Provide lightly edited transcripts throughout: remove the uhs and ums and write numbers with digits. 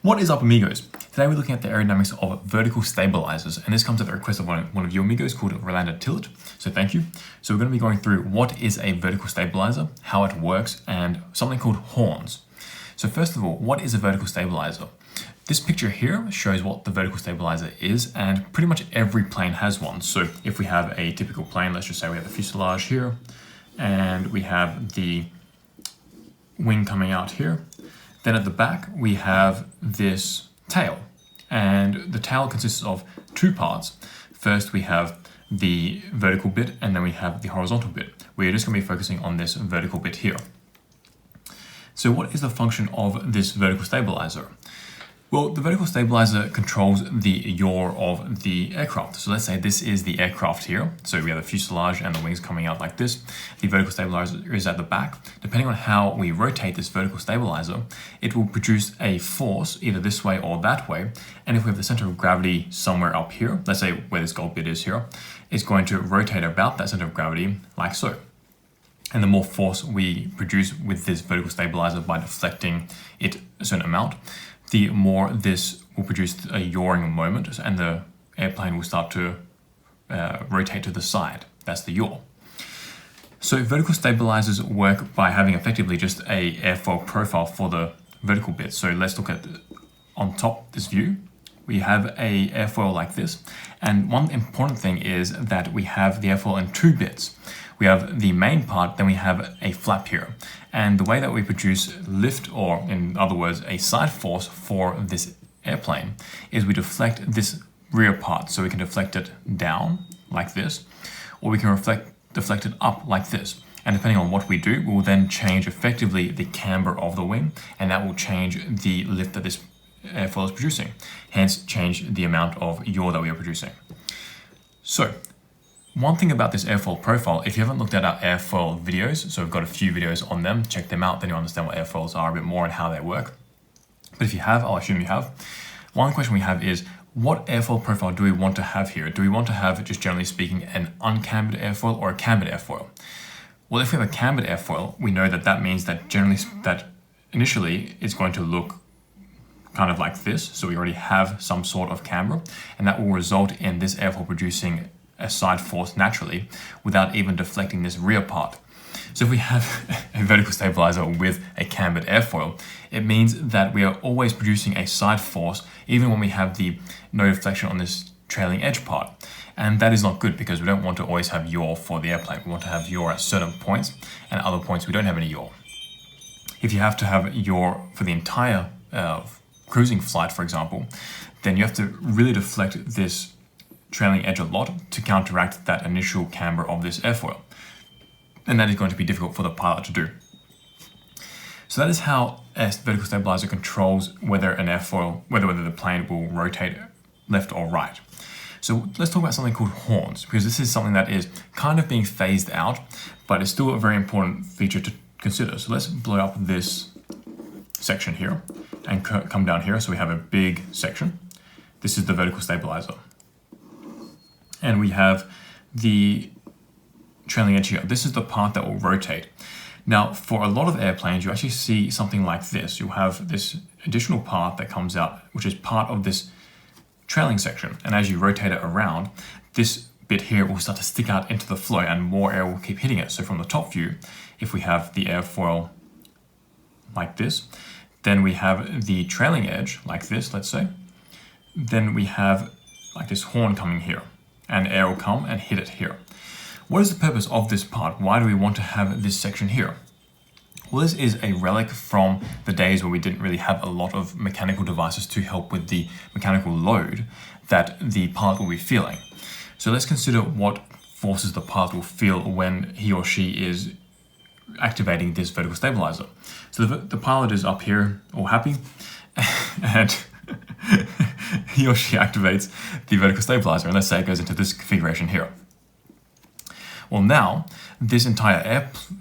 What is up, amigos? Today we're looking at the aerodynamics of vertical stabilizers, and this comes at the request of one of you amigos called Rolanda Tillett, so thank you. So we're going to be going through what is a vertical stabilizer, how it works, and something called horns. So first of all, what is a vertical stabilizer? This picture here shows what the vertical stabilizer is, and pretty much every plane has one. So if we have a typical plane, let's just say we have the fuselage here, and we have the wing coming out here. Then at the back, we have this tail, and the tail consists of two parts. First, we have the vertical bit, and then we have the horizontal bit. We're just going to be focusing on this vertical bit here. So what is the function of this vertical stabilizer? Well, the vertical stabilizer controls the yaw of the aircraft. So let's say this is the aircraft here. So we have the fuselage and the wings coming out like this. The vertical stabilizer is at the back. Depending on how we rotate this vertical stabilizer, it will produce a force either this way or that way. And if we have the center of gravity somewhere up here, let's say where this gold bit is here, it's going to rotate about that center of gravity like so. And the more force we produce with this vertical stabilizer by deflecting it a certain amount, the more this will produce a yawing moment, and the airplane will start to rotate to the side. That's the yaw. So vertical stabilizers work by having effectively just a airfoil profile for the vertical bit. So let's look at on top this view. We have a airfoil like this, and one important thing is that we have the airfoil in two bits. We have the main part, then we have a flap here. And the way that we produce lift, or in other words, a side force for this airplane, is we deflect this rear part. So we can deflect it down like this, or we can deflect it up like this. And depending on what we do, we will then change effectively the camber of the wing, and that will change the lift that this airfoil is producing, hence change the amount of yaw that we are producing. So one thing about this airfoil profile, if you haven't looked at our airfoil videos, so we've got a few videos on them, check them out, then you'll understand what airfoils are a bit more and how they work. But if you have, I'll assume you have. One question we have is, what airfoil profile do we want to have here? Do we want to have, just generally speaking, an uncambered airfoil or a cambered airfoil? Well, if we have a cambered airfoil, we know that that means that initially it's going to look kind of like this. So we already have some sort of camber, and that will result in this airfoil producing a side force naturally without even deflecting this rear part. So if we have a vertical stabilizer with a cambered airfoil, it means that we are always producing a side force even when we have the no deflection on this trailing edge part. And that is not good, because we don't want to always have yaw for the airplane. We want to have yaw at certain points, and at other points we don't have any yaw. If you have to have yaw for the entire cruising flight, for example, then you have to really deflect this trailing edge a lot to counteract that initial camber of this airfoil. And that is going to be difficult for the pilot to do. So that is how a vertical stabilizer controls whether an airfoil, whether the plane will rotate left or right. So let's talk about something called horns, because this is something that is kind of being phased out, but it's still a very important feature to consider. So let's blow up this section here and come down here. So we have a big section. This is the vertical stabilizer. And we have the trailing edge here. This is the part that will rotate. Now, for a lot of airplanes, you actually see something like this. You'll have this additional part that comes out, which is part of this trailing section. And as you rotate it around, this bit here will start to stick out into the flow, and more air will keep hitting it. So from the top view, if we have the airfoil like this, then we have the trailing edge like this, let's say. Then we have like this horn coming here, and air will come and hit it here. What is the purpose of this part? Why do we want to have this section here? Well, this is a relic from the days where we didn't really have a lot of mechanical devices to help with the mechanical load that the pilot will be feeling. So let's consider what forces the pilot will feel when he or she is activating this vertical stabilizer. So the pilot is up here all happy, and he or she activates the vertical stabilizer, and let's say it goes into this configuration here. Well, now this entire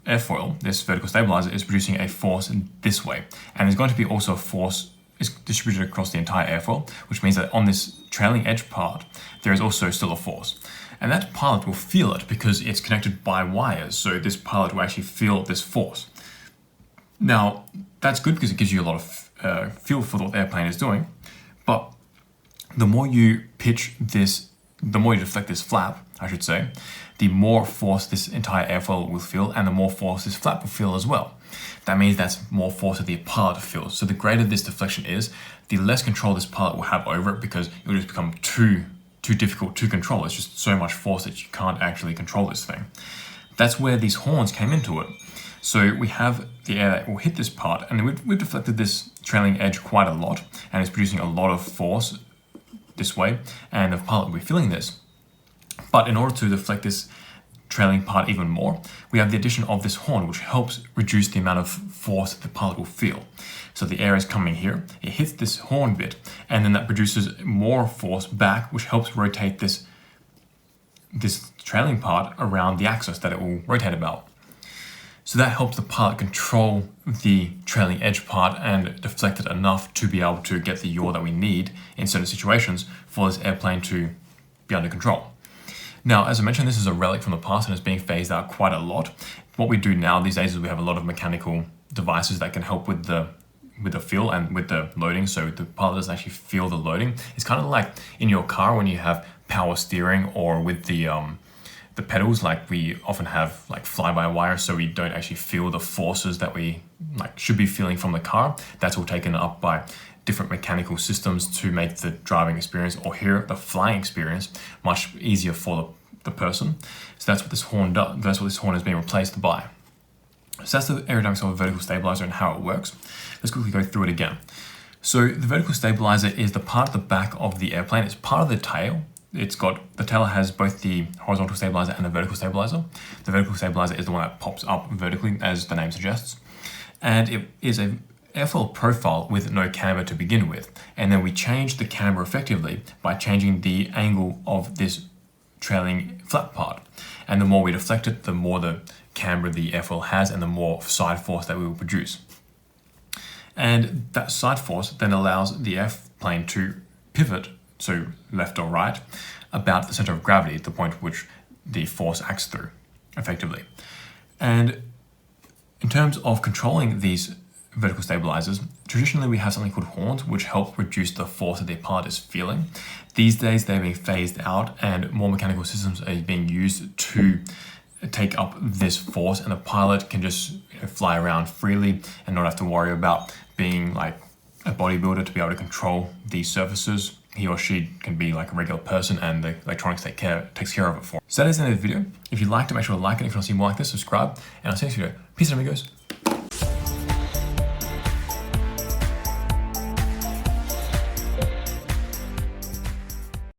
airfoil, this vertical stabilizer, is producing a force this way, and there's going to be also a force is distributed across the entire airfoil, which means that on this trailing edge part there is also still a force, and that pilot will feel it because it's connected by wires. So this pilot will actually feel this force. Now that's good because it gives you a lot of feel for what the airplane is doing. But the more you pitch this, the more you deflect this flap, I should say, the more force this entire airfoil will feel, and the more force this flap will feel as well. That means that's more force that the pilot feels. So the greater this deflection is, the less control this pilot will have over it, because it will just become too difficult to control. It's just so much force that you can't actually control this thing. That's where these horns came into it. So we have the air that will hit this part, and we've deflected this trailing edge quite a lot, and it's producing a lot of force this way, and the pilot will be feeling this. But in order to deflect this trailing part even more, we have the addition of this horn, which helps reduce the amount of force that the pilot will feel. So the air is coming here, it hits this horn bit, and then that produces more force back, which helps rotate this trailing part around the axis that it will rotate about. So that helps the pilot control the trailing edge part and deflect it enough to be able to get the yaw that we need in certain situations for this airplane to be under control. Now, as I mentioned, this is a relic from the past and it's being phased out quite a lot. What we do now these days is we have a lot of mechanical devices that can help with the feel and with the loading, so the pilot doesn't actually feel the loading. It's kind of like in your car when you have power steering, or with the pedals, like we often have like fly-by-wire, so we don't actually feel the forces that we should be feeling from the car. That's all taken up by different mechanical systems to make the driving experience, or here the flying experience, much easier for the person. So that's what this horn does. That's what this horn is being replaced by. So that's the aerodynamics of a vertical stabilizer and how it works. Let's quickly go through it again. So the vertical stabilizer is the part at the back of the airplane. It's part of the tail. The tail has both the horizontal stabilizer and the vertical stabilizer. The vertical stabilizer is the one that pops up vertically, as the name suggests. And it is a airfoil profile with no camber to begin with. And then we change the camber effectively by changing the angle of this trailing flap part. And the more we deflect it, the more the camber the airfoil has and the more side force that we will produce. And that side force then allows the airplane to pivot, so left or right, about the center of gravity, the point at which the force acts through, effectively. And in terms of controlling these vertical stabilizers, traditionally we have something called horns, which help reduce the force that the pilot is feeling. These days they're being phased out and more mechanical systems are being used to take up this force, and the pilot can just fly around freely and not have to worry about being like a bodybuilder to be able to control these surfaces. He or she can be like a regular person, and the electronics takes care of it for him. So that is the end of the video. If you liked it, make sure to like it. If you want to see more like this, subscribe, and I'll see you next video. Peace out, amigos.